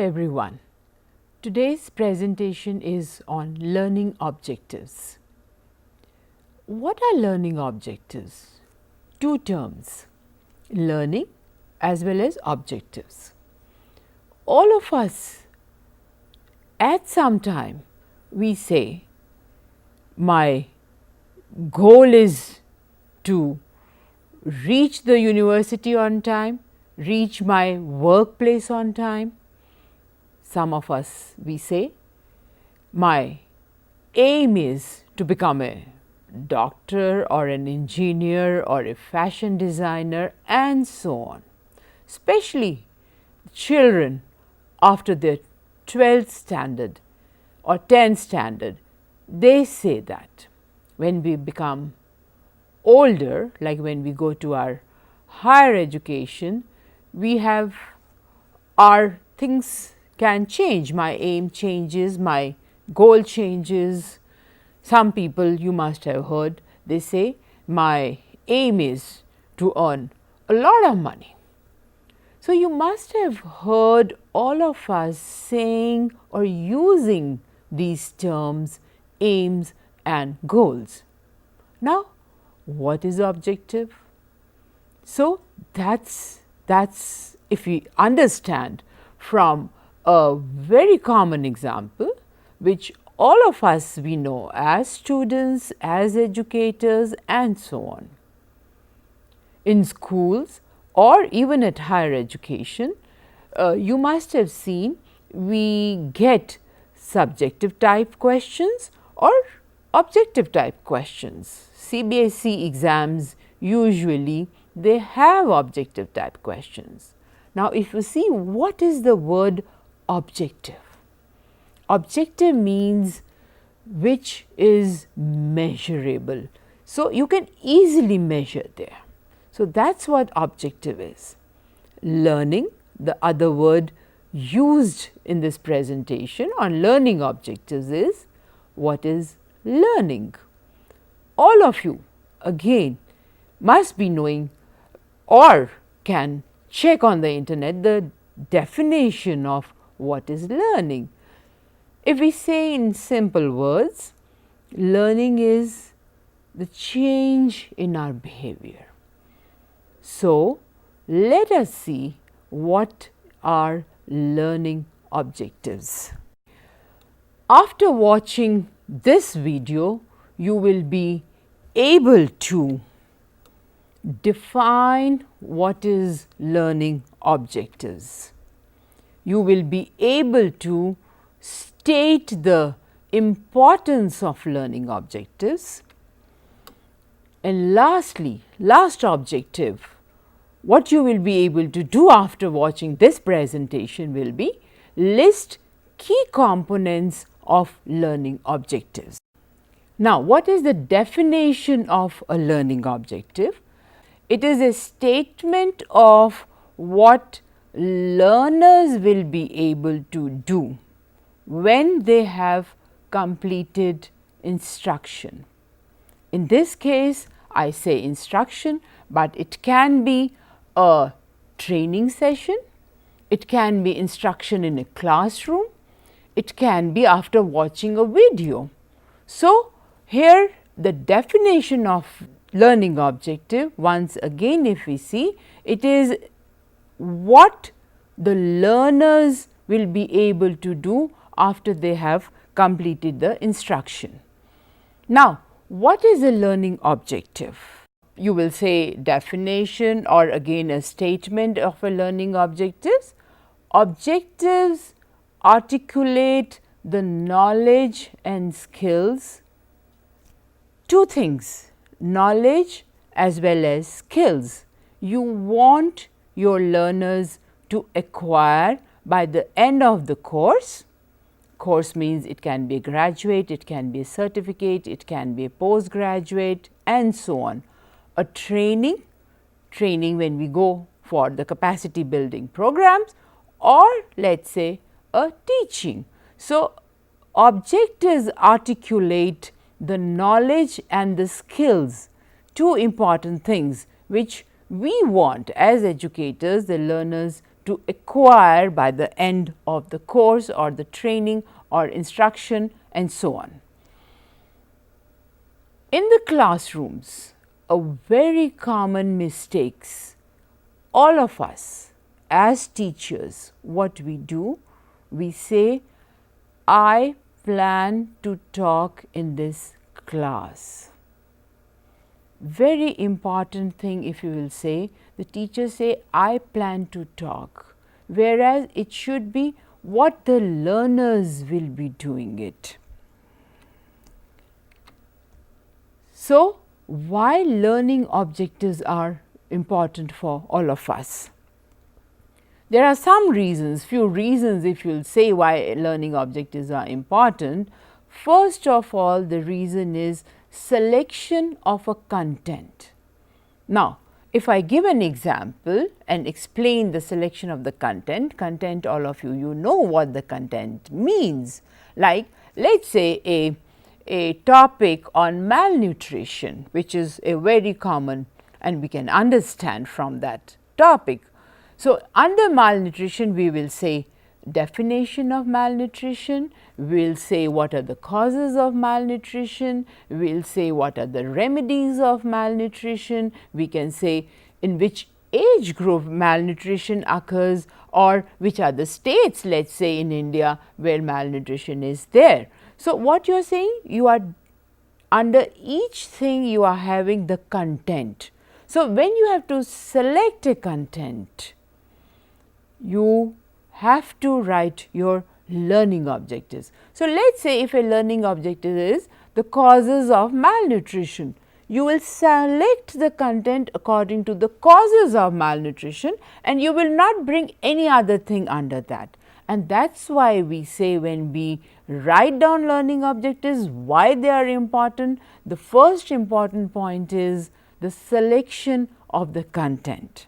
everyone. Today's presentation is on learning objectives. What are learning objectives? Two terms, learning as well as objectives. All of us at some time we say, my goal is to reach the university on time, reach my workplace on time. Some of us we say, my aim is to become a doctor or an engineer or a fashion designer, and so on. Especially children after their 12th standard or 10th standard, they say that. When we become older, like when we go to our higher education, we have our things can change. My aim changes, my goal changes. Some people you must have heard, they say, my aim is to earn a lot of money. So, you must have heard all of us saying or using these terms, aims and goals. Now, what is objective? So, that's if we understand from a very common example, which all of us we know as students, as educators and so on. In schools or even at higher education, you must have seen we get subjective type questions or objective type questions. CBSE exams usually they have objective type questions. Now, if you see what is the word objective? Objective means which is measurable. So, you can easily measure there. So, that is what objective is. Learning, the other word used in this presentation on learning objectives is what is learning. All of you again must be knowing or can check on the internet the definition of what is learning. If we say in simple words, learning is the change in our behavior. So, let us see what are learning objectives. After watching this video, you will be able to define what is learning objectives. You will be able to state the importance of learning objectives. And lastly, last objective, what you will be able to do after watching this presentation will be list key components of learning objectives. Now, what is the definition of a learning objective? It is a statement of what learners will be able to do when they have completed instruction. In this case, I say instruction, but it can be a training session, it can be instruction in a classroom, it can be after watching a video. So, here the definition of learning objective, once again if we see, it is what the learners will be able to do after they have completed the instruction. Now, what is a learning objective? You will say definition or again a statement of a learning objectives. Objectives articulate the knowledge and skills. Two things, knowledge as well as skills. You want your learners to acquire by the end of the course. Course means it can be a graduate, it can be a certificate, it can be a postgraduate and so on. A training when we go for the capacity building programs, or let us say a teaching. So, objectives articulate the knowledge and the skills, two important things which we want as educators the learners to acquire by the end of the course or the training or instruction and so on. In the classrooms, a very common mistakes, all of us as teachers, what we do, we say, I plan to talk in this class. Very important thing, if you will say, the teachers say, I plan to talk, whereas it should be what the learners will be doing it. So, why learning objectives are important for all of us? There are some reasons, few reasons if you will say why learning objectives are important. First of all, the reason is selection of a content. Now, if I give an example and explain the selection of the content, all of you know what the content means. Like, let us say a topic on malnutrition, which is a very common and we can understand from that topic. So, under malnutrition we will say definition of malnutrition, we will say what are the causes of malnutrition, we will say what are the remedies of malnutrition, we can say in which age group malnutrition occurs or which are the states, let us say in India, where malnutrition is there. So, what you are saying? You are under each thing you are having the content. So, when you have to select a content, you have to write your learning objectives. So, let us say if a learning objective is the causes of malnutrition, you will select the content according to the causes of malnutrition and you will not bring any other thing under that. And that is why we say when we write down learning objectives, why they are important. The first important point is the selection of the content.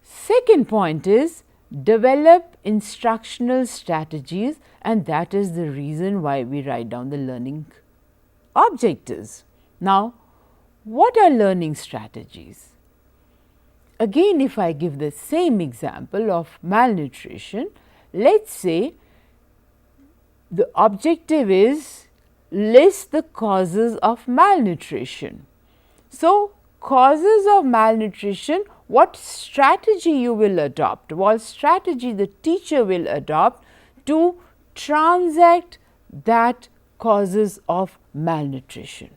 Second point is develop instructional strategies, and that is the reason why we write down the learning objectives. Now, what are learning strategies? Again, if I give the same example of malnutrition, let us say the objective is list the causes of malnutrition. So, causes of malnutrition, what strategy you will adopt, what strategy the teacher will adopt to transact that causes of malnutrition.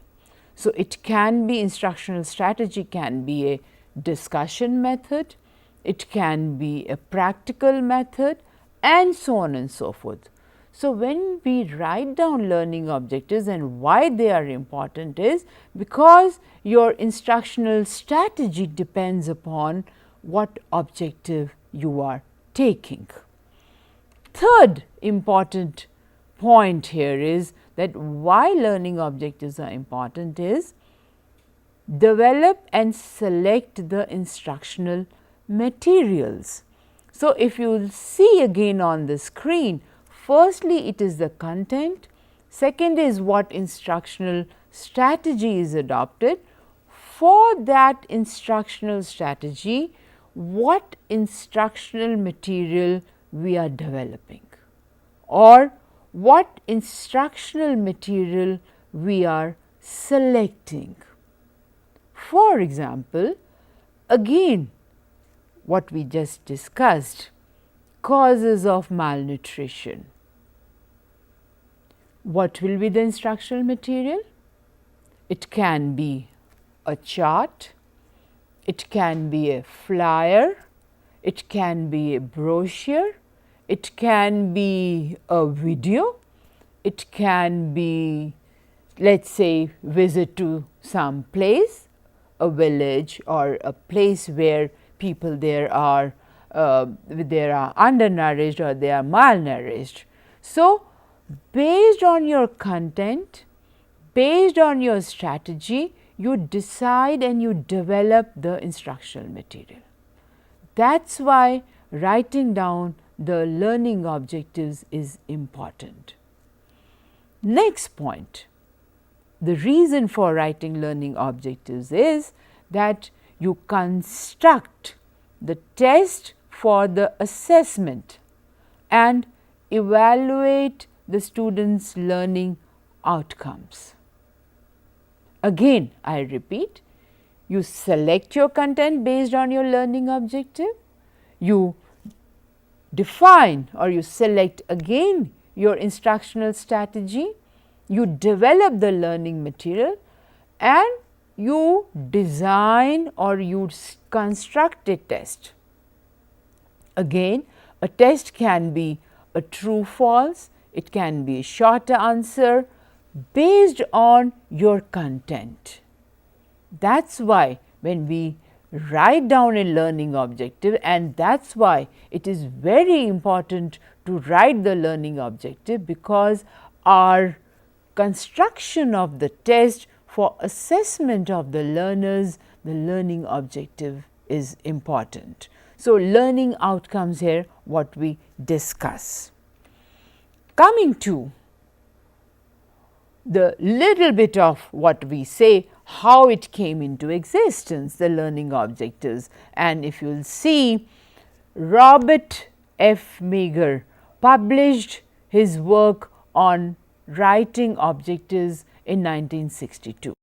So, it can be instructional strategy, can be a discussion method, it can be a practical method and so on and so forth. So, when we write down learning objectives and why they are important is because your instructional strategy depends upon what objective you are taking. Third important point here is that why learning objectives are important is develop and select the instructional materials. So, if you will see again on the screen, firstly it is the content, second is what instructional strategy is adopted. For that instructional strategy, what instructional material we are developing or what instructional material we are selecting. For example, again what we just discussed, causes of malnutrition. What will be the instructional material? It can be a chart, it can be a flyer, it can be a brochure, it can be a video, it can be, let us say, visit to some place, a village or a place where people there are undernourished or they are malnourished. So, based on your content, based on your strategy, you decide and you develop the instructional material. That is why writing down the learning objectives is important. Next point, the reason for writing learning objectives is that you construct the test for the assessment and evaluate the students' learning outcomes. Again, I repeat, you select your content based on your learning objective, you define or you select again your instructional strategy, you develop the learning material and you design or you construct a test. Again, a test can be a true false, it can be a short answer based on your content. That is why when we write down a learning objective, and that is why it is very important to write the learning objective, because our construction of the test for assessment of the learners, the learning objective is important. So, learning outcomes here what we discuss. Coming to the little bit of what we say, how it came into existence, the learning objectives. And if you will see, Robert F. Meagher published his work on writing objectives in 1962.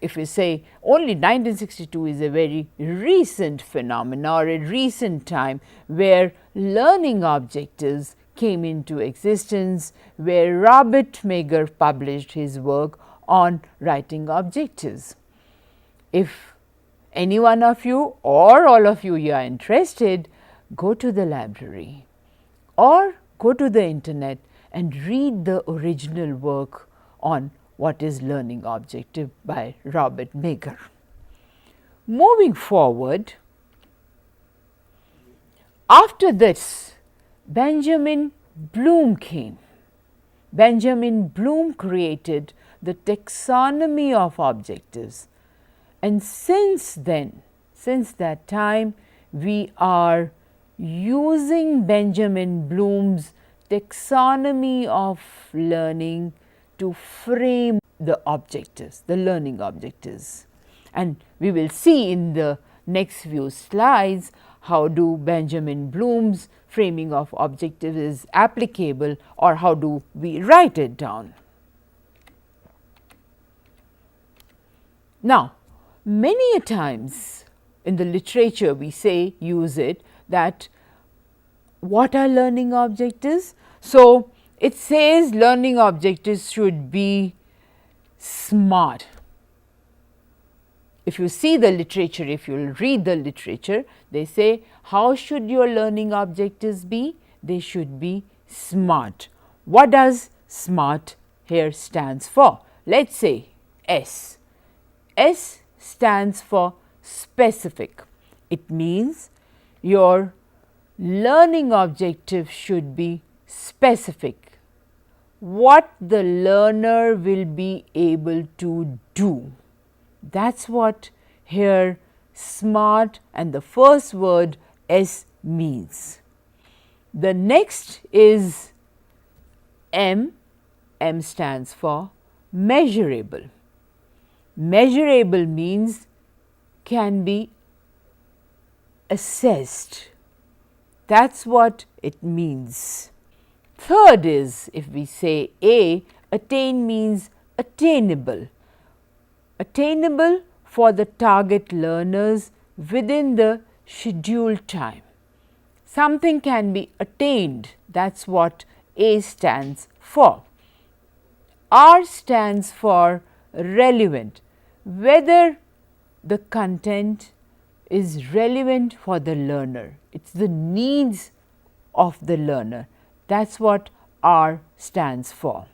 If you say only 1962 is a very recent phenomenon or a recent time where learning objectives came into existence, where Robert Meagher published his work on writing objectives. If any one of you or all of you are interested, go to the library or go to the internet and read the original work on what is learning objective by Robert Meagher. Moving forward, after this, Benjamin Bloom came. Benjamin Bloom created the taxonomy of objectives, and since then, since that time, we are using Benjamin Bloom's taxonomy of learning to frame the objectives, the learning objectives. And we will see in the next few slides how do Benjamin Bloom's framing of objectives is applicable, or how do we write it down. Now, many a times in the literature we say, use it, that what are learning objectives? So, it says learning objectives should be SMART. If you see the literature, if you will read the literature, they say how should your learning objectives be? They should be SMART. What does SMART here stands for? Let us say S. S stands for specific. It means your learning objective should be specific. What the learner will be able to do. That is what here SMART and the first word S means. The next is M. M stands for measurable. Measurable means can be assessed. That is what it means. Third is, if we say A, attain means attainable. Attainable for the target learners within the scheduled time. Something can be attained, that is what A stands for. R stands for relevant, whether the content is relevant for the learner, it is the needs of the learner, that is what R stands for.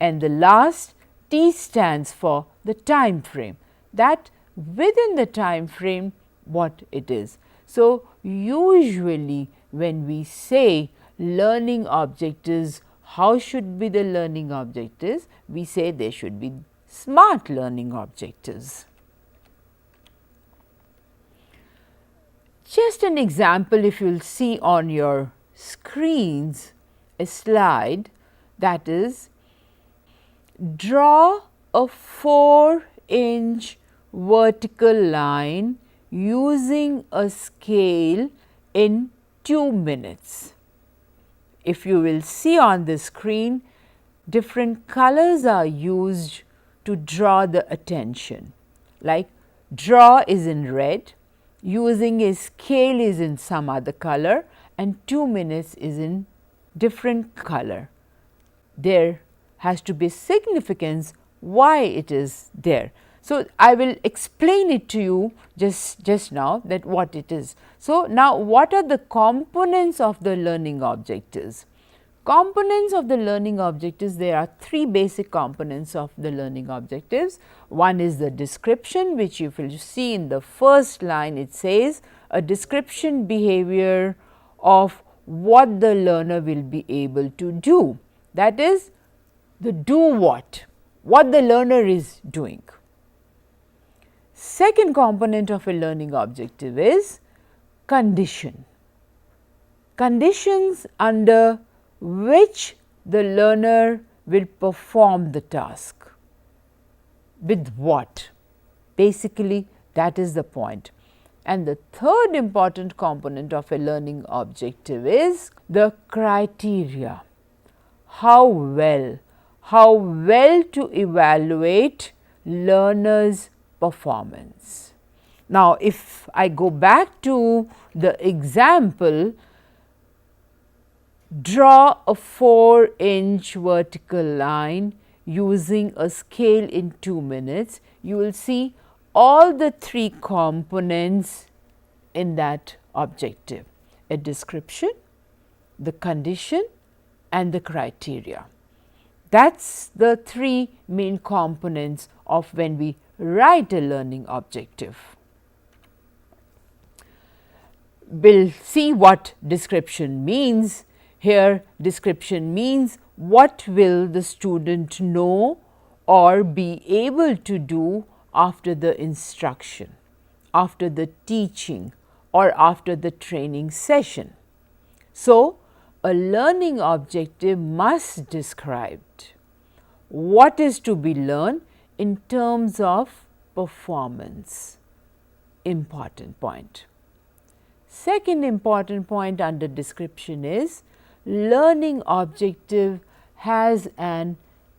And the last, T stands for the time frame, that within the time frame what it is. So, usually when we say learning objectives, how should be the learning objectives? We say they should be SMART learning objectives. Just an example, if you will see on your screens a slide, that is, draw a 4-inch vertical line using a scale in 2 minutes. If you will see on the screen, different colors are used to draw the attention, like draw is in red, using a scale is in some other color, and 2 minutes is in different color. There has to be significance why it is there. So, I will explain it to you just now that what it is. So, now what are the components of the learning objectives? Components of the learning objectives, there are 3 basic components of the learning objectives. One is the description, which you will see in the first line. It says a description behavior of what the learner will be able to do. That is the do what the learner is doing. Second component of a learning objective is condition. Conditions under which the learner will perform the task. With what? Basically, that is the point. And the third important component of a learning objective is the criteria. How well to evaluate learners' performance. Now, if I go back to the example, draw a 4-inch vertical line using a scale in 2 minutes, you will see all the 3 components in that objective: a description, the condition, and the criteria. That is the 3 main components of when we write a learning objective. We will see what description means. Here, description means what will the student know or be able to do after the instruction, after the teaching, or after the training session. So, a learning objective must describe what is to be learned in terms of performance. Important point. Second important point under description is learning objective has an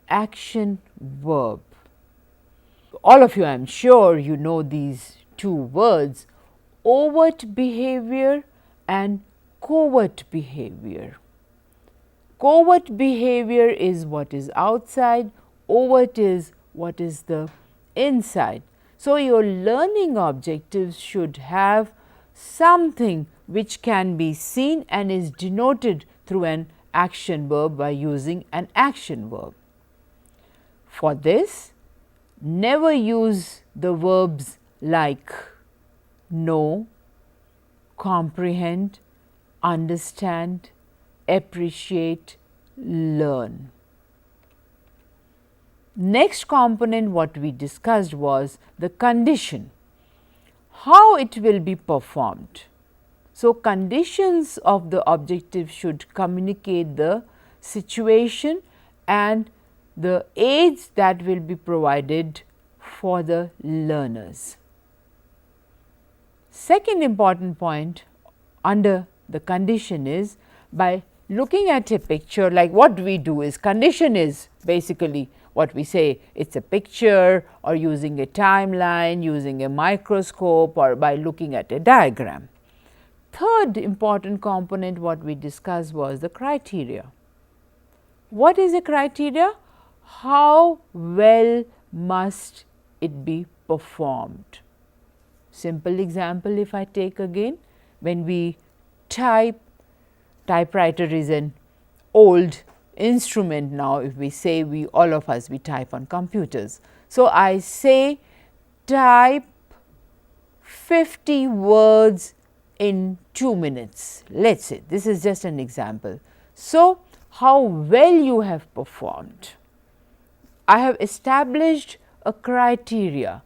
action verb. All of you, I am sure you know these 2 words, overt behavior and covert behavior. Covert behavior is what is outside, overt is what is the inside. So, your learning objectives should have something which can be seen and is denoted through an action verb by using an action verb. For this, never use the verbs like know, comprehend, understand, appreciate, learn. Next component what we discussed was the condition, how it will be performed. So, conditions of the objective should communicate the situation and the aids that will be provided for the learners. Second important point under the condition is by looking at a picture, like what we do is condition is basically what we say, it is a picture or using a timeline, using a microscope, or by looking at a diagram. Third important component what we discussed was the criteria. What is a criteria? How well must it be performed? Simple example if I take again, when we typewriter is an old instrument now. If we say all of us we type on computers. So, I say type 50 words in 2 minutes, let us say this is just an example. So, how well you have performed? I have established a criteria.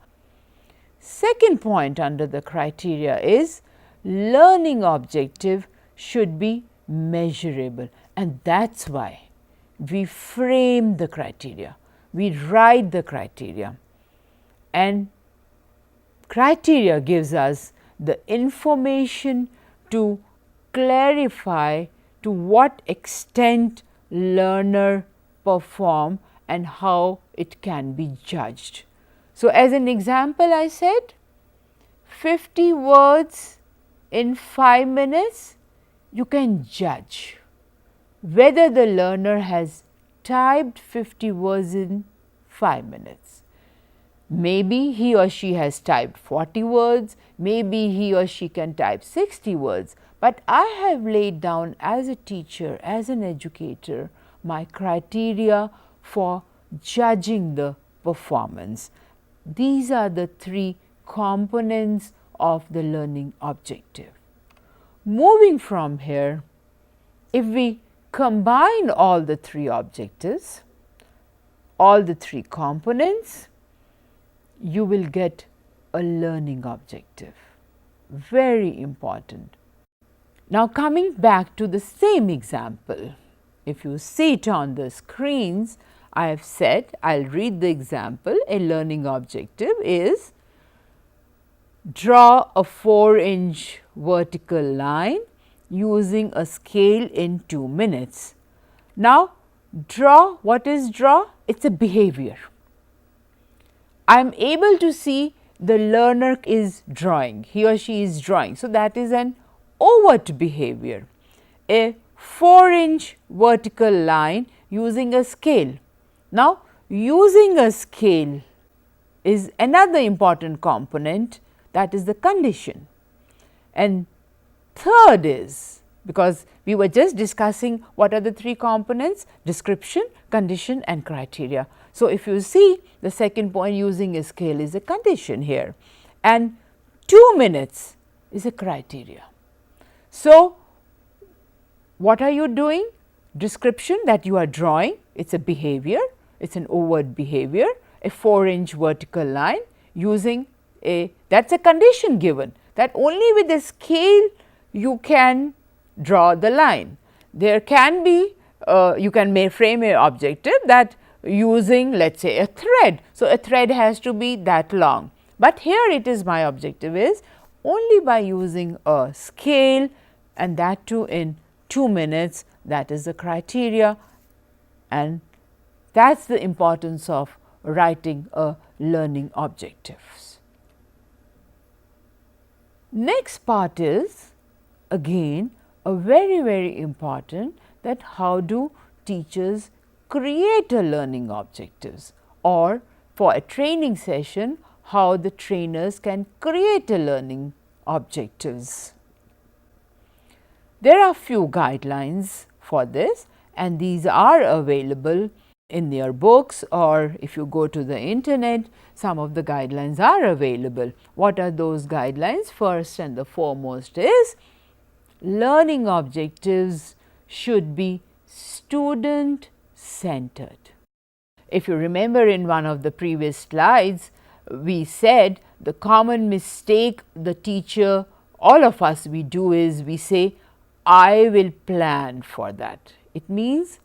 Second point under the criteria is learning objective should be measurable, and that is why we frame the criteria, we write the criteria, and criteria gives us the information to clarify to what extent learner perform and how it can be judged. So, as an example I said 50 words in 5 minutes, you can judge whether the learner has typed 50 words in 5 minutes. Maybe he or she has typed 40 words, maybe he or she can type 60 words, but I have laid down as a teacher, as an educator, my criteria for judging the performance. These are the 3 components of the learning objective. Moving from here, if we combine all the 3 objectives, all the 3 components, you will get a learning objective. Very important. Now, coming back to the same example, if you see it on the screens, I have said, I will read the example. A learning objective is draw a 4-inch vertical line using a scale in 2 minutes. Now, draw, what is draw? It is a behavior. I am able to see the learner is drawing, he or she is drawing. So, that is an overt behavior. A 4-inch vertical line using a scale. Now, using a scale is another important component, that is the condition. And third is, because we were just discussing what are the 3 components, description, condition and criteria. So, if you see the second point, using a scale is a condition here, and 2 minutes is a criteria. So, what are you doing? Description, that you are drawing, it is a behavior, it is an overt behavior, a 4-inch vertical line using a, that is a condition given, that only with a scale you can draw the line. There can be, you can frame an objective that using, let us say, a thread. So, a thread has to be that long, but here it is, my objective is only by using a scale, and that too in 2 minutes, that is the criteria, and that is the importance of writing a learning objectives. Next part is again a very important, that how do teachers create a learning objectives, or for a training session, how the trainers can create a learning objectives. There are few guidelines for this, and these are available in your books, or if you go to the internet, some of the guidelines are available. What are those guidelines? First and the foremost is learning objectives should be student centered. If you remember, in one of the previous slides, we said the common mistake the teacher, all of us we do is we say, I will plan for that. It means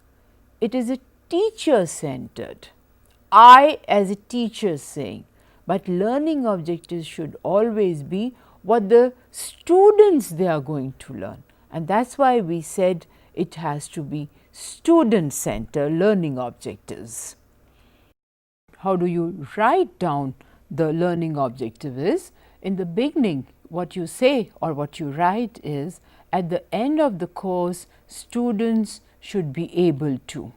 it is a teacher centered. I as a teacher saying, but learning objectives should always be what the students they are going to learn, and that is why we said it has to be student centered learning objectives. How do you write down the learning objective is? In the beginning, what you say or what you write is, at the end of the course, students should be able to,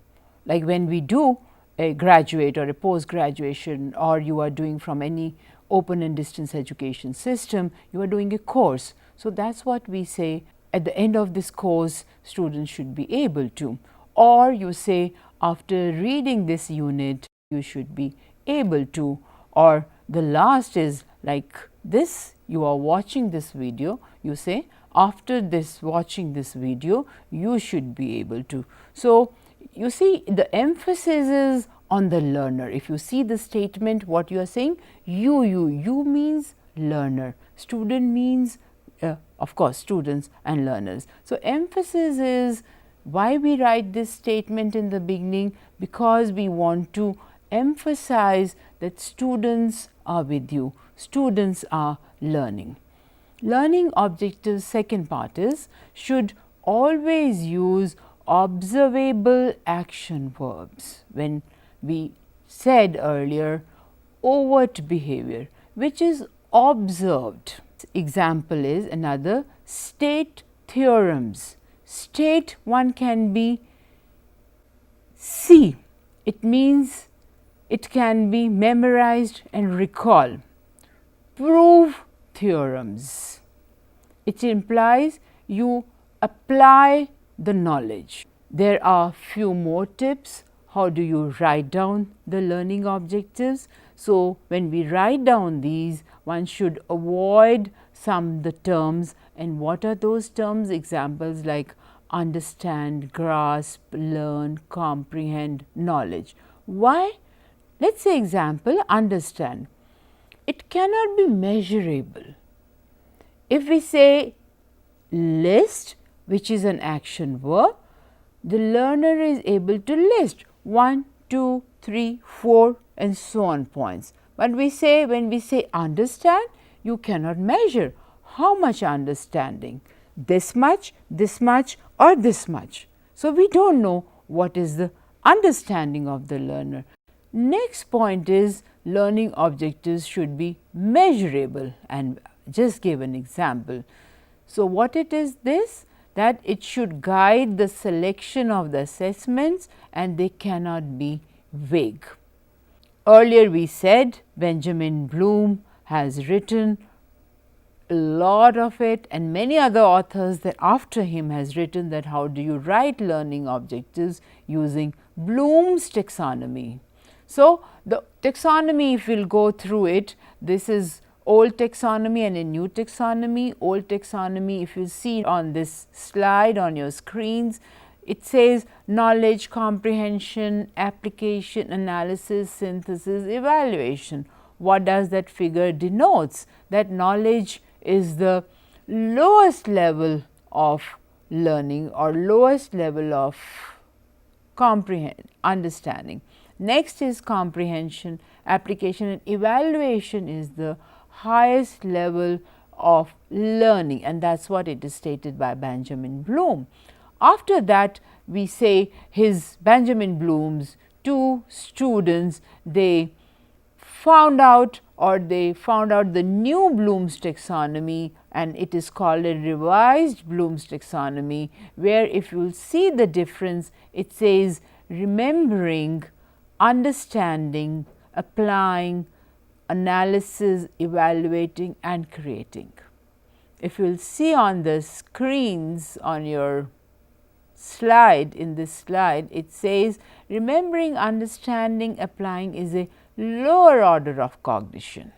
like when we do a graduate or a post graduation, or you are doing from any open and distance education system, you are doing a course. So, that is what we say, at the end of this course students should be able to, or you say after reading this unit you should be able to, or the last is like this, you are watching this video, you say after this watching this video you should be able to. So, you see the emphasis is on the learner. If you see the statement, what you are saying, you means learner, student means of course students and learners. So, emphasis is why we write this statement in the beginning, because we want to emphasize that students are with you, students are learning. Learning objectives second part is should always use observable action verbs. When we said earlier overt behavior which is observed. Example is another state theorems. State one can be see, it means it can be memorized and recall. Prove theorems, it implies you apply the knowledge. There are few more tips. How do you write down the learning objectives? So, when we write down these, one should avoid some the terms. And what are those terms? Examples like understand, grasp, learn, comprehend, knowledge. Why? Let us say example understand. It cannot be measurable. If we say list, which is an action verb, the learner is able to list 1, 2, 3, 4 and so on points. But we say when we say understand, you cannot measure how much understanding, this much or this much. So, we do not know what is the understanding of the learner. Next point is learning objectives should be measurable, and just give an example. So, what it is this? That it should guide the selection of the assessments and they cannot be vague. Earlier we said Benjamin Bloom has written a lot of it, and many other authors that after him has written that how do you write learning objectives using Bloom's taxonomy. So, the taxonomy, if we will go through it, this is old taxonomy and a new taxonomy. Old taxonomy, if you see on this slide on your screens, it says knowledge, comprehension, application, analysis, synthesis, evaluation. What does that figure denotes? That knowledge is the lowest level of learning or lowest level of understanding. Next is comprehension, application and evaluation is the highest level of learning, and that is what it is stated by Benjamin Bloom. After that, we say his Benjamin Bloom's two students, they found out the new Bloom's taxonomy, and it is called a revised Bloom's taxonomy, where if you will see the difference, it says remembering, understanding, applying, analysis, evaluating and creating. If you will see on the screens on your slide, in this slide, it says remembering, understanding, applying is a lower order of cognition,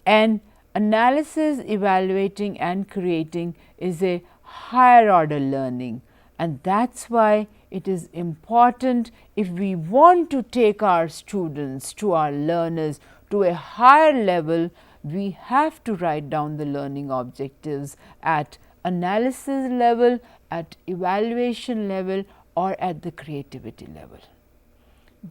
and analysis, evaluating and creating is a higher order learning, and that is why it is important if we want to take our students to our learners to a higher level, we have to write down the learning objectives at analysis level, at evaluation level or at the creativity level.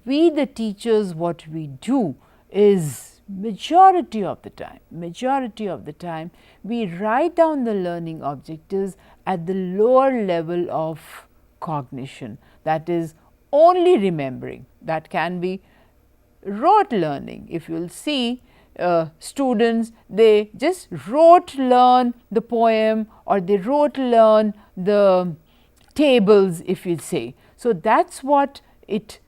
We the teachers, what we do is majority of the time we write down the learning objectives at the lower level of cognition, that is only remembering. That can be rote learning. If you will see students, they just rote learn the poem or they rote learn the tables, if you say. So, that is what it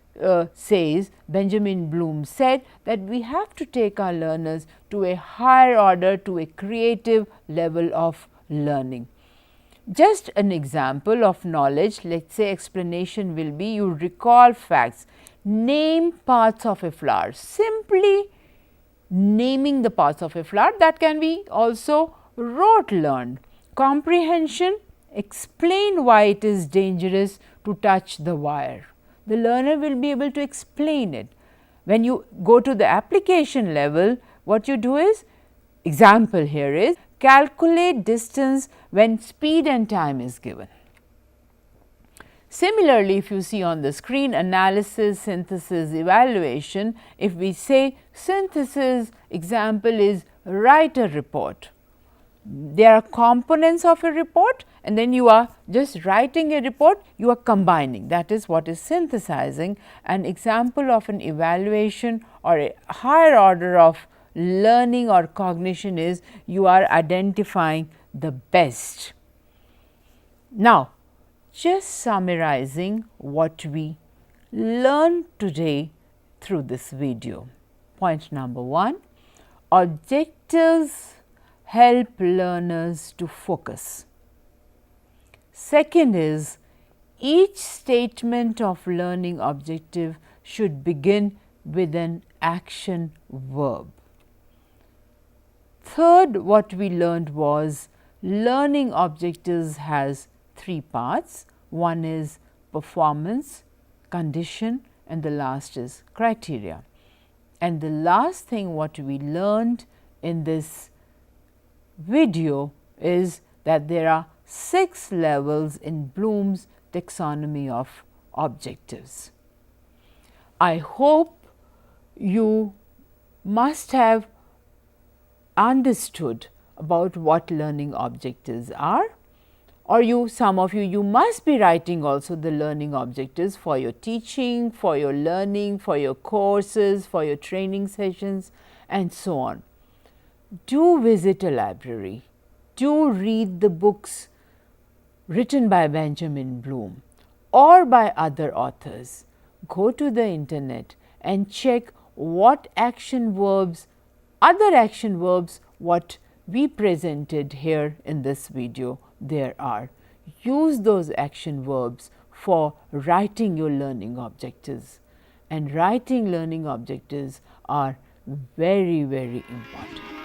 says. Benjamin Bloom said that we have to take our learners to a higher order, to a creative level of learning. Just an example of knowledge, let us say explanation will be you recall facts, name parts of a flower, simply naming the parts of a flower, that can be also rote learned. Comprehension, explain why it is dangerous to touch the wire. The learner will be able to explain it. When you go to the application level, what you do is, example here is calculate distance when speed and time is given. Similarly, if you see on the screen analysis, synthesis, evaluation, if we say synthesis, example is write a report. there are components of a report and then you are just writing a report, you are combining, that is what is synthesizing. An example of an evaluation or a higher order of learning or cognition is you are identifying the best. Now, just summarizing what we learned today through this video. Point number 1, objectives help learners to focus. Second is, each statement of learning objective should begin with an action verb. Third, what we learned was learning objectives has 3 parts. One is performance, condition, and the last is criteria. And the last thing what we learned in this video is that there are 6 levels in Bloom's taxonomy of objectives. I hope you must have understood about what learning objectives are, or some of you must be writing also the learning objectives for your teaching, for your learning, for your courses, for your training sessions and so on. Do visit a library, do read the books written by Benjamin Bloom or by other authors. Go to the internet and check what action verbs, other action verbs what we presented here in this video there are. Use those action verbs for writing your learning objectives, and writing learning objectives are very, very important.